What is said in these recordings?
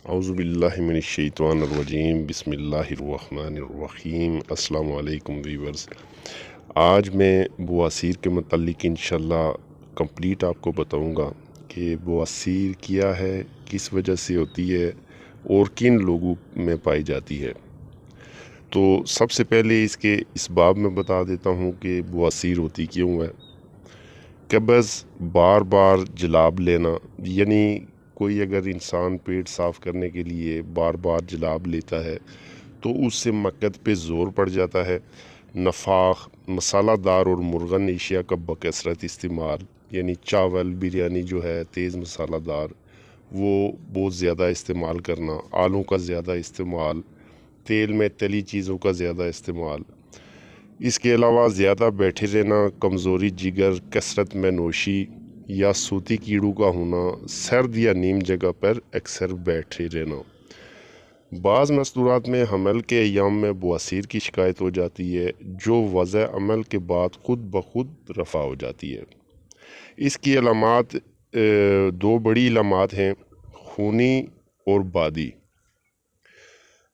अऊज़ुबिल्लाहिमिनश्शैतानिर्रजीम बिस्मिल्लाहिर्रहमानिर्रहीम। अस्सलाम वालेकुम व्यूअर्स। आज मैं बवासीर के मतलब इंशाल्लाह कंप्लीट आपको बताऊंगा कि बवासीर क्या है, किस वजह से होती है और किन लोगों में पाई जाती है। तो सबसे पहले इसके इस बाब में बता देता हूँ कि बवासीर होती क्यों है। कब्ज़ बार बार जलाब लेना, यानी कोई अगर इंसान पेट साफ़ करने के लिए बार बार जलाब लेता है तो उससे मक्कत पे ज़ोर पड़ जाता है। नफाख, मसालादार और मुर्गन एशिया का बकसरत इस्तेमाल, यानी चावल बिरयानी जो है तेज़ मसालादार, वो बहुत ज़्यादा इस्तेमाल करना, आलू का ज़्यादा इस्तेमाल, तेल में तली चीज़ों का ज़्यादा इस्तेमाल, इसके अलावा ज़्यादा बैठे रहना, कमज़ोरी जिगर, कसरत में नोशी या सूती कीड़ों का होना, सर्द या नीम जगह पर अक्सर बैठे रहना। बाज़ मस्तूरात में हमल के अयाम में बवासीर की शिकायत हो जाती है, जो वज़ा अमल के बाद खुद ब खुद रफ़ा हो जाती है। इसकी अलामात दो बड़ी अलामात हैं, खूनी और बादी।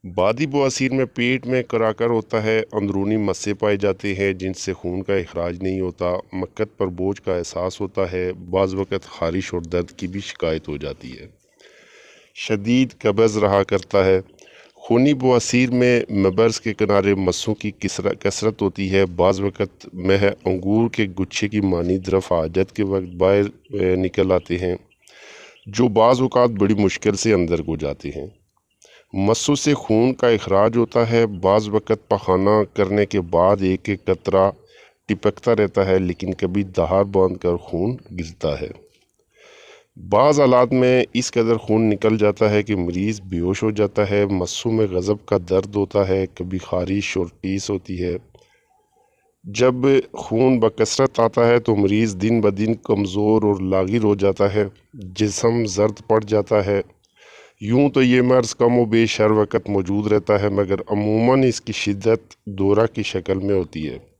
बादी बवासीर में पेट में कराकर होता है, अंदरूनी मस्से पाए जाते हैं जिनसे खून का इखराज नहीं होता, मक्कत पर बोझ का एहसास होता है, बाज़ वक़्त खारिश और दर्द की भी शिकायत हो जाती है। शदीद कब्ज़ रहा करता है। खूनी बवासीर में मबर्स के किनारे मस्सों की कसरत होती है। बाज़ वक़्त में अंगूर के गुच्छे की मानी तरफ हाजत के वक्त बाहर निकल आते हैं, जो बाज़ औक़ात बड़ी मुश्किल से अंदर को जाते हैं। मस्सों से खून का इखराज होता है। बाज़ वक़्त पखाना करने के बाद एक एक कतरा टिपकता रहता है, लेकिन कभी दहाड़ बांध कर खून गिरता है। बाज़ हालात में इस कदर खून निकल जाता है कि मरीज़ बेहोश हो जाता है। मस्सों में गज़ब का दर्द होता है, कभी खारिश और टीस होती है। जब खून बकसरत आता है तो मरीज़ दिन ब दिन कमज़ोर और लागिर हो जाता है, जिस्म जर्द पड़ जाता है। यूँ तो ये मर्ज़ कम व बेश हर वक़्त मौजूद रहता है, मगर अमूमन इसकी शिद्दत दौरा की शक्ल में होती है।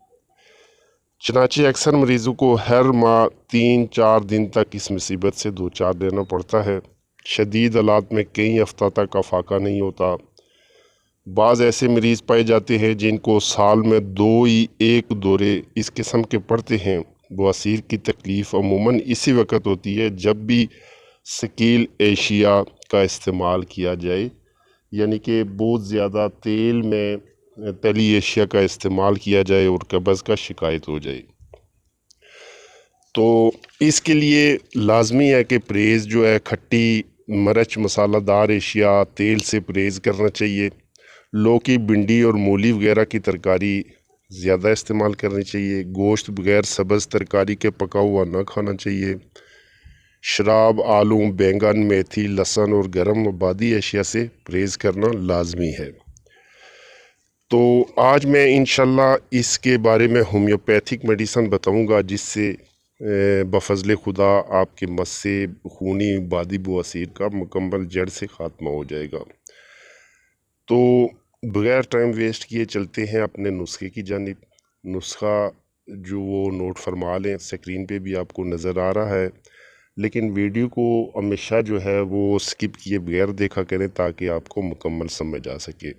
चनाचे अक्सर मरीज़ों को हर माह 3-4 दिन तक इस मुसीबत से दो चार लेना पड़ता है। शदीद हालात में कई हफ्ता तक अफाका नहीं होता। बाज़ ऐसे मरीज़ पाए जाते हैं जिनको साल में 2 ही एक दौरे इस किस्म के पड़ते हैं। बवासीर की तकलीफ़ अमूमन इसी वक्त होती है जब भी सकील एशिया का इस्तेमाल किया जाए, यानी कि बहुत ज़्यादा तेल में तली एशिया का इस्तेमाल किया जाए और कब्ज़ का शिकायत हो जाए। तो इसके लिए लाजमी है कि परहेज़ जो है खट्टी मिर्च मसालादार एशिया तेल से परहेज़ करना चाहिए। लौकी, भिंडी और मूली वगैरह की तरकारी ज़्यादा इस्तेमाल करनी चाहिए। गोश्त बगैर सब्ज़ तरकारी के पका हुआ ना खाना चाहिए। शराब, आलू, बैंगन, मेथी, लहसुन और गर्म आबादी अशिया से परहेज़ करना लाजमी है। तो आज मैं इंशाल्लाह इसके बारे में होम्योपैथिक मेडिसन बताऊंगा, जिससे बफज़ल खुदा आपके मस्से खूनी बादी बवासीर का मुकम्मल जड़ से ख़ात्मा हो जाएगा। तो बगैर टाइम वेस्ट किए चलते हैं अपने नुस्खे की जानिब। नुस्खा जो वो नोट फरमा लें, स्क्रीन पे भी आपको नज़र आ रहा है, लेकिन वीडियो को हमेशा जो है वो स्किप किए बगैर देखा करें ताकि आपको मुकम्मल समझ आ सके।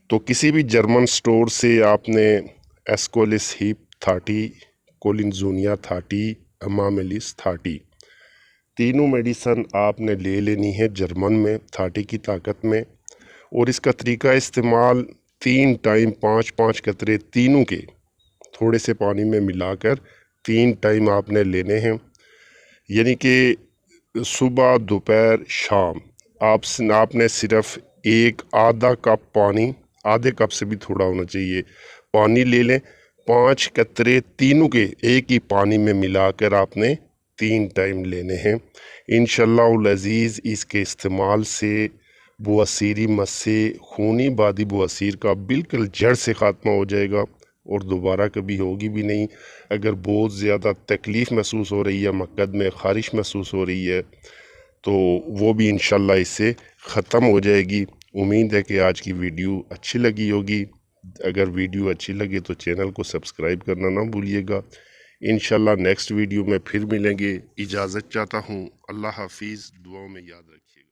तो किसी भी जर्मन स्टोर से आपने एस्कोलिस हीप 30, कोलिनजूनिया 30, अमामेलिस 30, तीनों मेडिसन आपने ले लेनी है जर्मन में 30 की ताकत में। और इसका तरीका इस्तेमाल 3 टाइम 5-5 कतरे तीनों के थोड़े से पानी में मिलाकर 3 टाइम आपने लेने हैं, यानी कि सुबह, दोपहर, शाम। आपने सिर्फ एक आधा कप पानी, आधे कप से भी थोड़ा होना चाहिए, पानी ले लें। 5 कतरे तीनों के एक ही पानी में मिलाकर आपने 3 टाइम लेने हैं। इंशाअल्लाह अज़ीज़ इसके इस्तेमाल से बवासीरी मस्से खूनी बादी बवासीर का बिल्कुल जड़ से ख़ात्मा हो जाएगा और दोबारा कभी होगी भी नहीं। अगर बहुत ज़्यादा तकलीफ़ महसूस हो रही है, मक्कद में ख़ारिश महसूस हो रही है, तो वो भी इंशाल्लाह इससे ख़त्म हो जाएगी। उम्मीद है कि आज की वीडियो अच्छी लगी होगी। अगर वीडियो अच्छी लगे तो चैनल को सब्सक्राइब करना ना भूलिएगा। इंशाल्लाह नेक्स्ट वीडियो में फिर मिलेंगे। इजाज़त चाहता हूँ। अल्लाह हाफिज़। दुआओं में याद रखिएगा।